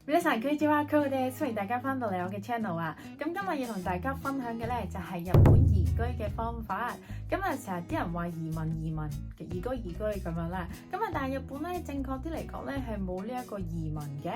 皆さんこんにちは，Coolです，歡迎大家翻到嚟我嘅 channel 啊！咁今日要同大家分享嘅咧就係日本移居嘅方法。咁啊，成日啲人話移民移居咁樣啦。咁啊，但係日本咧正確啲嚟講咧係冇呢一個移民嘅。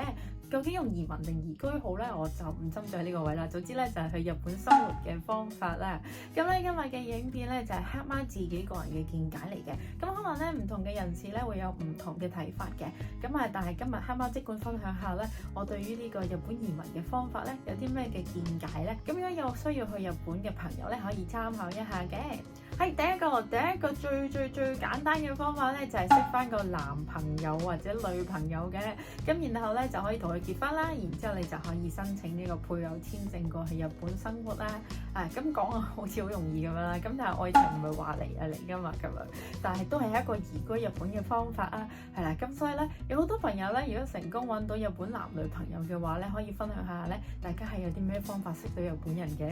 究竟用移民定移居好咧？我就唔針對呢個位啦。總之咧就係去日本生活嘅方法啦。咁咧今日嘅影片咧就係黑貓自己個人嘅見解嚟嘅。咁可能咧唔同嘅人士咧會有唔同嘅睇法嘅。咁啊，但係今日黑貓即管分享下咧，我對於呢個日本移民嘅方法咧有啲咩嘅見解咧？咁如果有需要去日本嘅朋友咧，可以參考一下嘅。係第一個最簡單嘅方法咧，就係識翻個男朋友或者女朋友嘅，咁然後咧就可以同佢結婚啦，然之後你就可以申請呢個配偶簽證過去日本生活啦。咁講啊好似好容易咁樣啦，咁但係愛情唔係話嚟噶嘛咁樣，但係都係一個移居日本嘅方法啊，係啦。咁所以咧有好多朋友咧，如果成功揾到日本男女朋友嘅話咧，可以分享下咧，大家係有啲咩方法識到日本人嘅。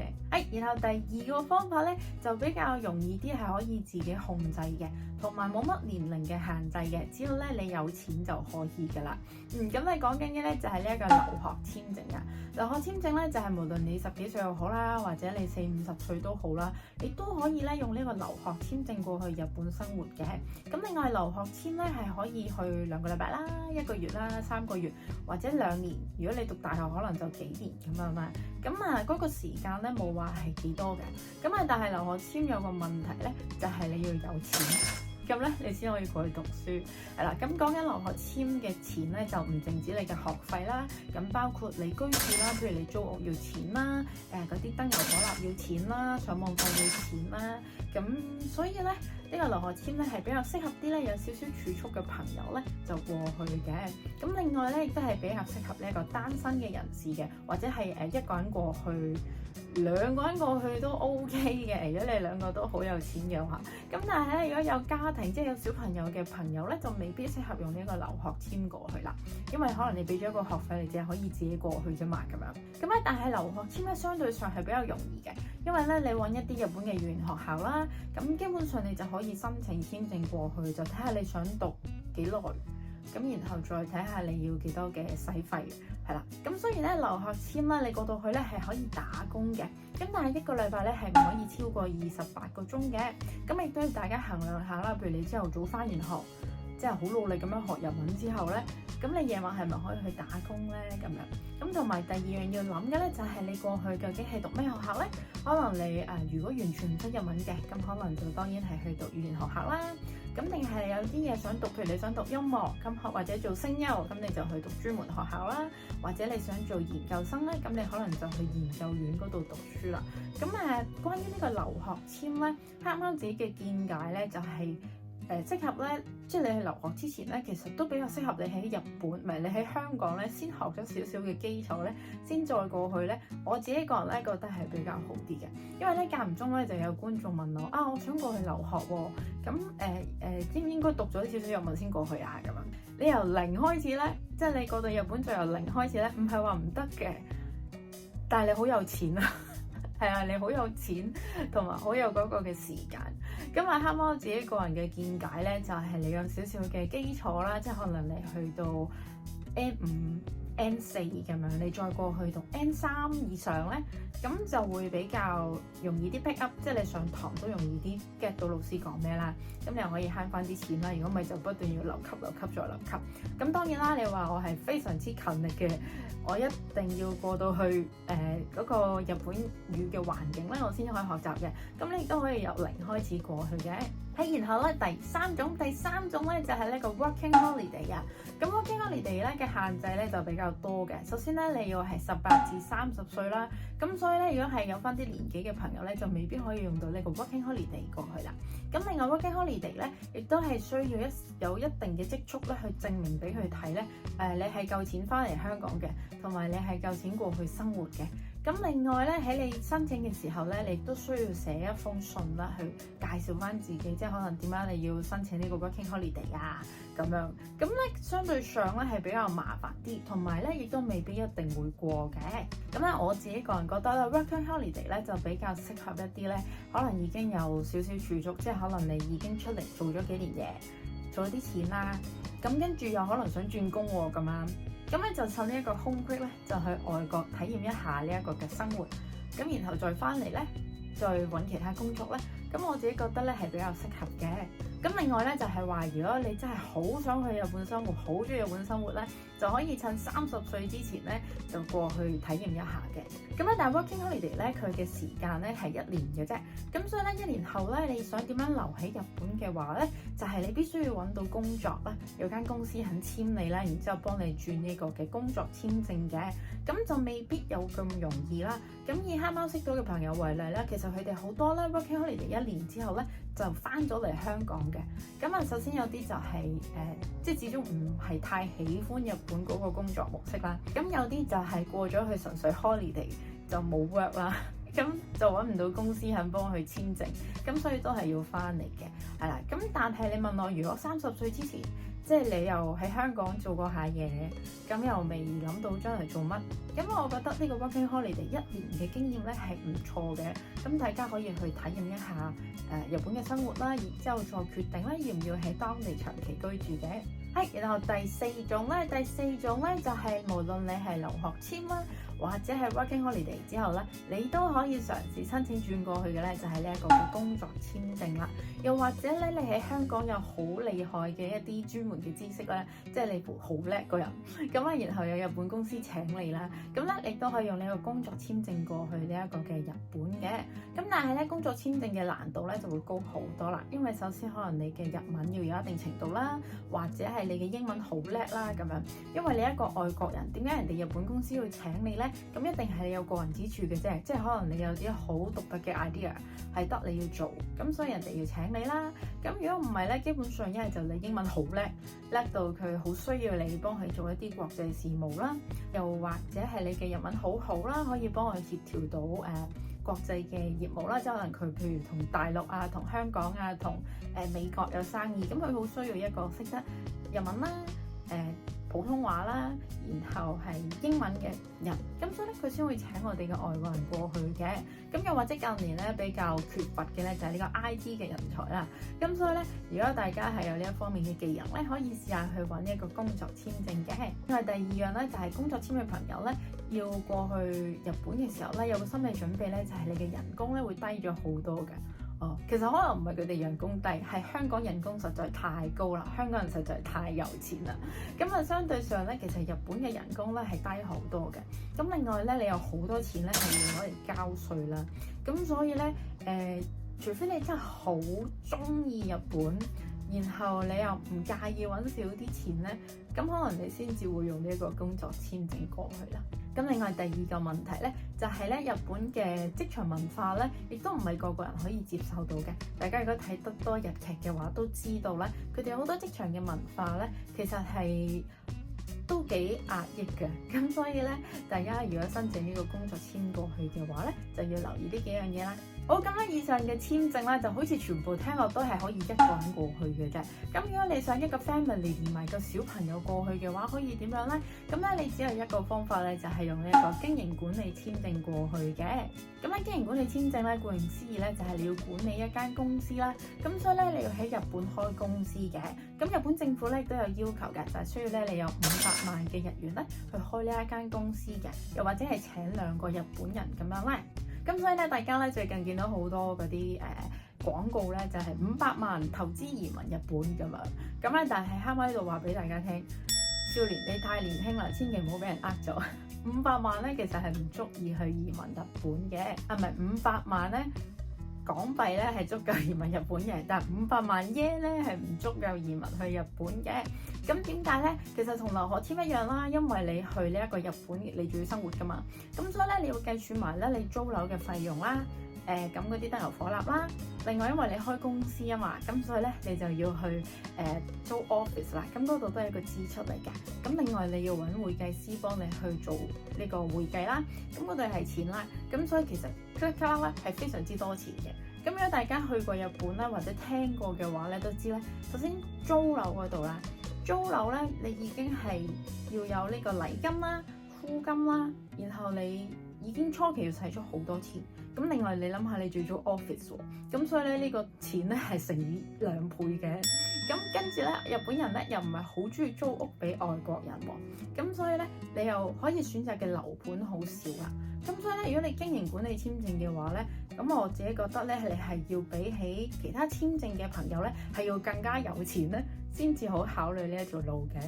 然後第二個方法咧就比較容易啲，係可以自己控制嘅，同埋冇乜年齡嘅限制嘅，只要咧你有錢就可以噶啦。咁你講緊嘅咧就係呢一個留學簽證啊。留學簽證咧就係無論你10幾歲又好啦，或者你40、50歲都好啦，你都可以咧用呢個留學簽證過去日本生活嘅。咁另外留學簽咧係可以去2個禮拜啦、1個月啦、3個月或者2年。如果你讀大學可能就幾年咁樣啦。咁嗰個時間咧冇話係幾多嘅。但係留學簽有個問題咧，就係你要有錢。咁咧，你先可以過去讀書，係啦。咁講緊留學簽嘅錢咧，就唔淨止你嘅學費啦，咁包括你居住啦，譬如你租屋要錢啦，嗰啲燈油火蠟要錢啦，上網費要錢啦。咁所以咧，呢個留學簽咧係比較適合啲咧有少少儲蓄嘅朋友咧就過去嘅。咁另外咧亦都係比較適合呢一個單身嘅人士嘅，或者係一個人過去。2個人過去都 OK 嘅，如果你2個都好有錢嘅話。咁但係咧，如果有家庭即係有小朋友嘅朋友咧，就未必適合用呢個留學簽過去啦。因為可能你俾咗一個學費，你淨係可以自己過去啫嘛咁樣。咁咧，但係留學簽咧相對上係比較容易嘅，因為咧你揾一啲日本嘅語言學校啦，咁基本上你就可以申請簽證過去，就睇下你想讀幾耐。咁然後再睇下你要幾多嘅使費，係啦。咁雖然咧留學簽咧，你過到去咧係可以打工嘅，咁但係1個禮拜咧係唔可以超過28個鐘嘅。咁亦都要大家衡量下啦。譬如你朝頭早返完學，即係好努力咁樣學日文之後咧，咁你夜晚係咪可以去打工咧？咁樣咁同埋第二樣要諗嘅咧，就係你過去究竟係讀咩學校咧？可能你如果完全唔識日文嘅，咁可能就當然係去讀語言學校啦。咁定係有啲嘢想讀，譬如你想讀音樂、音樂或者做聲優，咁你就去讀專門學校啦。或者你想做研究生咧，咁你可能就去研究院嗰度讀書啦。咁關於呢個留學簽咧，黑貓自己嘅見解咧就係、適合咧，即係你去留學之前咧，其實都比較適合你喺日本，唔係你喺香港咧，先學咗少少嘅基礎咧，先再過去咧。我自己個人咧覺得係比較好啲嘅，因為咧間唔中咧就有觀眾問我我想過去留學喎，咁應唔應該讀咗少少日文先過去啊？咁樣你由零開始咧，即係你過到日本就由零開始咧，唔係話唔得嘅，但係你好有錢啊！係啊，你好有錢同埋好有嗰個嘅時間。咁黑貓自己個人嘅見解咧，就係你有少少嘅基礎啦，即係可能你去到 N5、N4 咁樣，你再過去讀 N3 以上咧，咁就會比較容易啲 pick up，即係你上堂都容易啲 get 到老師講咩啦。咁你又可以慳翻啲錢啦。如果唔係就不斷要留級再留級。咁當然啦，你話我係非常之勤力嘅，我一定要過到去嗰個日本語嘅環境咧，我先可以學習嘅。咁你亦都可以由零開始過去嘅。然後咧第三種咧就係呢個 working holiday 啊。咁 working holiday 咧嘅限制咧就比較多嘅。首先咧你要係18至30歲啦。咁所以咧如果係有翻啲年紀嘅朋友咧，就未必可以用到呢個 working holiday 過去啦。咁另外 working holiday 咧，亦都係需要有一定嘅積蓄咧，去證明俾佢睇咧，你係夠錢翻嚟香港嘅，同埋你係夠錢過去生活嘅。咁另外咧喺你申請嘅時候咧，你都需要寫一封信啦，去介紹翻自己，即係可能點解你要申請呢個 working holiday 啊咁樣。咁咧相對上咧係比較麻煩啲，同埋咧亦都未必一定會過嘅。咁咧我自己個人覺得咧 working holiday 咧就比較適合一啲咧，可能已經有少少儲蓄，即係可能你已經出嚟做咗幾年嘢，做咗啲錢啦，咁跟住又可能想轉工喎咁樣。咁咧就趁呢一個空隙咧，就去外國體驗一下呢一個嘅生活，咁然後再翻嚟咧，再揾其他工作咧。咁我自己覺得咧係比較適合嘅。咁另外咧就係話，如果你真係好想去日本生活，好中意日本生活咧，就可以趁30歲之前咧就過去體驗一下嘅。咁咧但係 Working Holiday 咧佢嘅時間咧係1年嘅啫。咁所以咧1年後咧你想點樣留喺日本嘅話咧，就係你必須要揾到工作啦，有間公司肯簽你啦，然之後幫你轉呢個嘅工作簽證嘅。咁就未必有咁容易啦。咁以黑貓識到嘅朋友為例啦，其實佢哋好多咧 Working Holiday 1年之後咧就翻咗嚟香港嘅。咁啊，首先有啲就係即係始終唔係太喜歡日本嗰個工作模式啦。咁有啲就係過咗去純粹 holiday 就冇 work 啦，咁就揾唔到公司肯幫佢簽證，咁所以都係要翻嚟嘅，係啦。咁但係你問我，如果30歲之前，即係你又喺香港做過下嘢，咁又未諗到將來做乜，咁我覺得呢個 Working Holiday 1年嘅經驗咧係唔錯嘅。咁大家可以去體驗一下日本嘅生活啦，然之後再決定咧要唔要喺當地長期居住嘅。然後第四種咧就係無論你係留學簽啦，或者係 Working Holiday 之後咧，你都可以嘗試申請轉過去嘅咧，就係呢一個嘅工作簽證啦。又或者咧，你喺香港有好厲害嘅一啲專門嘅知識咧，即係你好叻個人，咁啊，然後有日本公司請你啦，咁咧你都可以用呢個工作簽證過去呢一個嘅日本嘅。咁但係咧，工作簽證嘅難度咧就會高好多啦，因為首先可能你嘅日文要有一定程度啦，或者係你嘅英文好叻啦咁樣。因為你一個外國人，點解人哋日本公司要請你咧？咁一定係你有個人之處嘅啫，即係可能你有啲好獨特嘅 idea 係得你要做，咁所以人哋要請你啦。咁如果唔係咧，基本上一係就你英文好叻，叻到佢好需要你幫佢做一啲國際事務啦，又或者係你嘅日文好好啦，可以幫佢協調到國際嘅業務啦，即係可能佢譬如同大陸啊、同香港啊、同美國有生意，咁佢好需要一個識得日文啦、普通話啦，然後係英文嘅人，咁所以咧佢先會請我哋嘅外國人過去嘅。咁又或者近年咧比較缺乏嘅咧就係呢個 IT 嘅人才啦。咁所以咧，如果大家係有呢一方面嘅技能咧，可以試下去揾一個工作簽證嘅。因為第二樣咧就係工作簽嘅朋友咧，要過去日本嘅時候咧，有個心理準備咧，就係你嘅人工咧會低咗好多嘅。其實可能唔係佢哋人工低，係香港人工實在太高啦，香港人實在太有錢啦。咁啊，相對上咧，其實日本嘅人工咧係低好多嘅。咁另外咧，你有好多錢咧係要攞嚟交稅啦。咁所以咧，除非你真係好中意日本，然後你又唔介意揾少啲錢咧，咁可能你先至會用呢一個工作簽證過去啦。咁另外第二個問題咧，就係咧日本嘅職場文化咧，亦都唔係個個人可以接受到嘅。大家如果睇得多日劇嘅話，都知道咧，佢哋好多職場嘅文化咧，其實係都幾壓抑嘅。咁所以咧，大家如果申請呢個工作簽過去嘅話咧，就要留意呢幾樣嘢啦。好，咁咧以上嘅簽證咧，就好似全部聽落都係可以一個人過去嘅啫。咁如果你想一個 family 連埋個小朋友過去嘅話，可以點樣咧？咁咧你只有一個方法咧，就係用呢一個經營管理簽證過去嘅。咁咧經營管理簽證咧，顧名思義咧，就係你要管理一間公司啦。咁所以咧，你要喺日本開公司嘅。咁日本政府咧亦都有要求嘅，就係需要咧你有500萬嘅日元咧去開呢一間公司嘅，又或者係請2個日本人咁樣咧。咁所以咧，大家咧最近見到好多嗰啲廣告咧，就係500萬投資移民日本咁樣。咁咧，但係黑貓呢度話俾大家聽，少年你太年輕啦，千祈唔好俾人呃咗。500萬咧其實係唔足以去移民日本嘅，唔係500萬咧港幣咧係足夠移民日本嘅，但係500萬 yen 咧係唔足夠移民去日本嘅。咁點解咧？其實同留學簽一樣啦，因為你去呢一個日本，你仲要生活噶嘛。咁所以咧，你要計算埋咧你租樓嘅費用啦，咁嗰啲燈油火蠟啦。另外，因為你開公司啊嘛，咁所以咧你就要去租 office 啦。咁嗰度都係一個支出嚟嘅。咁另外你要揾會計師幫你去做呢個會計啦。咁嗰度係錢啦。咁所以其實 click 咧係非常之多錢嘅。咁如果大家去過日本咧，或者聽過嘅話咧，都知咧。首先租樓嗰度啦。租樓咧，你已經係要有呢個禮金啦、租金啦，然後你已經初期要使咗好多錢。咁另外你諗下，你仲要租 office 喎，咁所以咧呢個錢咧係乘以2倍嘅。咁跟住咧，日本人咧又唔係好中意租屋俾外國人喎，咁所以咧你又可以選擇嘅樓盤好少啦。咁所以咧，如果你經營管理簽證嘅話咧，咁我自己覺得咧，你係要比起其他簽證嘅朋友咧，係要更加有錢咧，先至好考慮呢一條路嘅。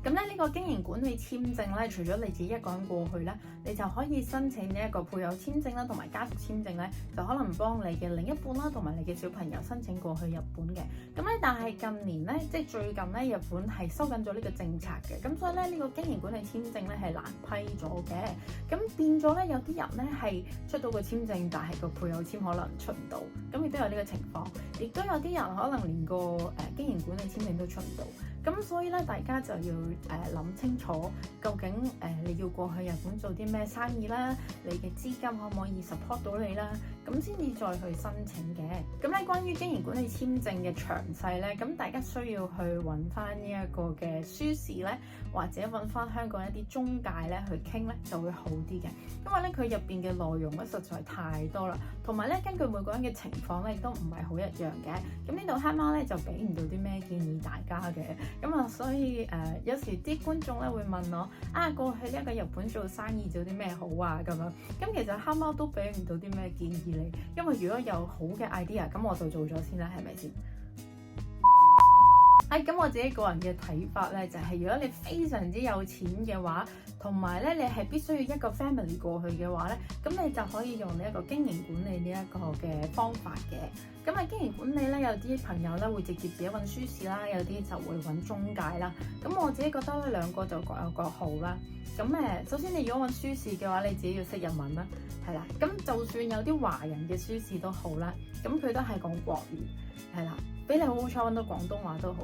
咁咧呢個經營管理簽證咧，除咗你自己一個人過去咧，你就可以申請呢一個配偶簽證啦，同埋家屬簽證咧，就可能幫你嘅另一半啦，同埋你嘅小朋友申請過去日本嘅。咁咧，但係近年咧，即係最近咧，日本係收緊咗呢個政策嘅，咁所以咧呢個經營管理簽證咧係難批咗嘅。咁變咗咧，有啲人咧係出到個簽證，但係個配偶簽可能出唔到，咁亦都有呢個情況。亦都有啲人可能連個經營管理簽證都出唔到。咁所以咧，大家就要諗清楚，究竟你要過去日本做啲咩生意啦，你嘅資金可唔可以 support 到你啦，咁先至再去申請嘅。咁咧，關於經營管理簽證嘅詳細咧，咁大家需要去揾翻呢一個嘅書士咧，或者揾翻香港一啲中介咧去傾咧，就會好啲嘅。因為咧，佢入邊嘅內容咧實在太多啦，同埋咧根據每個人嘅情況咧，亦都唔係好一樣嘅。咁呢度黑貓咧就俾唔到啲咩建議大家嘅。咁啊，所以有時啲觀眾咧會問我過去呢一個日本做生意做啲咩好啊咁樣。咁其實黑貓都俾唔到啲咩建議你，因為如果有好嘅 idea，咁我就做咗先啦，係咪先？咁我自己個人嘅睇法咧，就係如果你非常之有錢嘅話，同埋咧你係必須要一個 family 過去嘅話咧，咁你就可以用呢一個經營管理呢一個嘅方法嘅。咁經營管理咧，有啲朋友咧會直接自己揾書士啦，有啲就會揾中介啦。咁我自己覺得咧，兩個就各有各好啦。咁首先你如果揾書士嘅話，你自己要識日文啦，係啦。咁就算有啲華人嘅書士都好啦，咁佢都係講國語，係啦。俾你好彩揾到廣東話都好，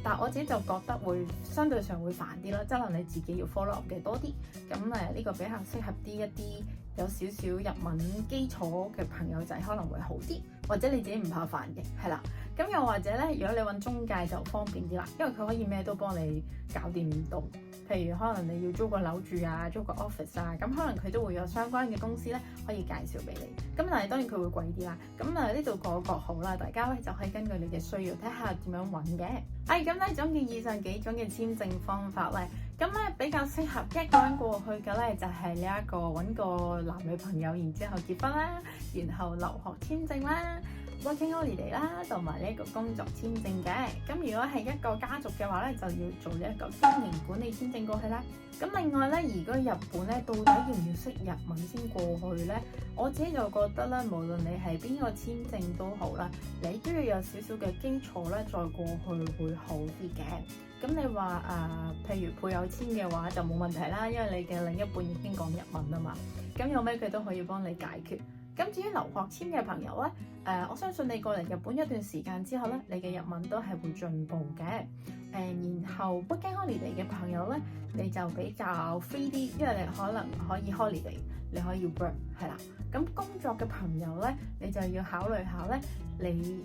但我自己就覺得會相對上會煩啲啦，即係可能你自己要 follow up 嘅多啲，咁呢個比較適合一啲有少少日文基礎嘅朋友仔可能會好啲，或者你自己唔怕煩嘅，係啦。咁又或者咧，如果你揾中介就方便啲啦，因為佢可以咩都幫你搞掂到。譬如可能你要租個樓住啊，租個 office 啊，咁可能佢都會有相關嘅公司咧可以介紹俾你。咁但係當然佢會貴啲啦。咁呢度各有各好啦，大家咧就可以根據你嘅需要睇下點樣揾嘅。咁咧總結以上幾種嘅簽證方法咧，咁咧比較適合一個人過去嘅咧，就係呢一個揾個男女朋友，然之後結婚啦，然後留學簽證啦。Working holiday 啦，同埋呢一個工作簽證嘅。咁如果係一個家族嘅話咧，就要做呢一個經營管理簽證過去啦。咁另外咧，如果日本咧，到底要唔要識日文先過去咧？我自己就覺得咧，無論你係邊個簽證都好啦，你都要有少少嘅基礎咧，再過去會好啲嘅。咁你話譬如配偶簽嘅話就冇問題啦，因為你嘅另一半已經講日文啊嘛。咁有咩佢都可以幫你解決。咁至於留學簽嘅朋友咧，我相信你過嚟日本一段時間之後咧，你嘅日文都係會進步嘅。然後 Working holiday 嘅朋友咧，你就比較 free 啲，因為你可能可以 holiday，你可以 work 係啦。咁工作嘅朋友咧，你就要考慮下咧，你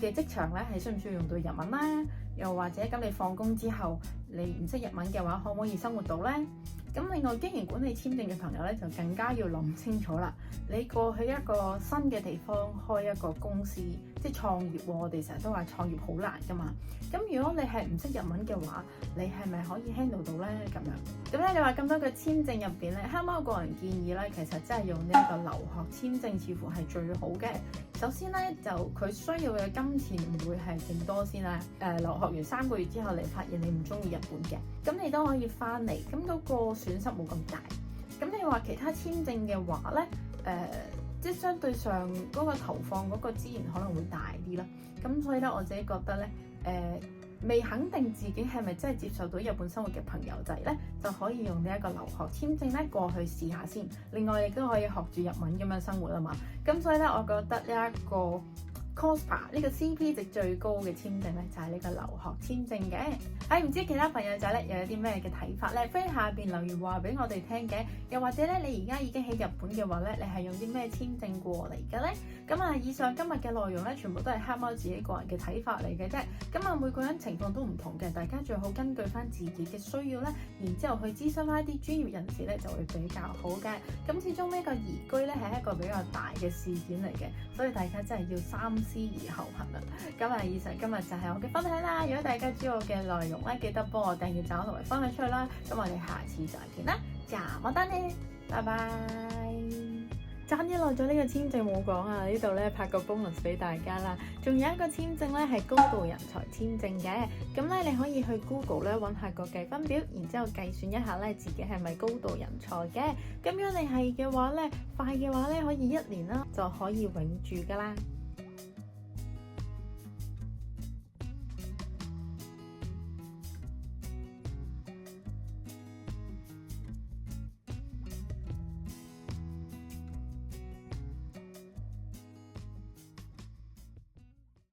嘅職場咧係需唔需要用到日文啦？又或者咁你放工之後，你唔識日文嘅話，可唔可以生活到咧？咁另外經營管理簽證嘅朋友咧，就更加要諗清楚啦。你過去一個新嘅地方開一個公司，即係創業喎。我哋成日都話創業好難噶嘛。咁如果你係唔識日文嘅話，你係咪可以 handle 到咧？咁咧，你話咁多個簽證入邊咧，黑貓個人建議咧，其實真係用呢一個留學簽證似乎係最好嘅。首先咧，就佢需要嘅金錢唔會係勁多先啦。留學完3個月之後，你發現你唔中意日本嘅，咁你都可以翻嚟，咁嗰個損失冇咁大。咁你話其他簽證嘅話咧，即係相對上嗰個投放嗰個資源可能會大啲啦。咁所以咧，我自己覺得咧，未肯定自己係咪真係接受到日本生活嘅朋友仔咧，就可以用呢一個留學簽證咧過去試下先。另外亦都可以學住日文咁樣生活啊嘛。咁所以咧，我覺得呢一個 COSPA 呢個 CP 值最高嘅簽證咧，就係呢個留學簽證嘅。唔知其他朋友仔咧又有啲咩嘅睇法咧？歡迎下邊留言話俾我哋聽嘅。又或者咧，你而家已經喺日本嘅話咧，你係用啲咩簽證過嚟嘅咧？咁以上今日嘅內容咧，全部都係黑貓自己個人嘅睇法嚟嘅啫。咁每個人情況都唔同嘅，大家最好根據翻自己嘅需要咧，然之後去諮詢翻一啲專業人士咧，就會比較好嘅。咁始終呢個移居咧係一個比較大嘅事件嚟嘅，所以大家真係要三思而後行啦。以上今日就係我嘅分享啦。如果大家知道我嘅內容咧，記得幫我訂閱、讚好同埋分享出去啦。咁我哋下次再見啦，咁麼得呢，拜拜。爭一漏咗呢個簽證冇講啊，呢度咧拍個 bonus 俾大家啦。仲有一個簽證咧係高度人才簽證嘅，咁咧你可以去 Google 咧揾下個計分表，然之後計算一下咧自己係咪高度人才嘅。咁樣你係嘅話咧，快嘅話咧可以1年啦就可以永住噶啦。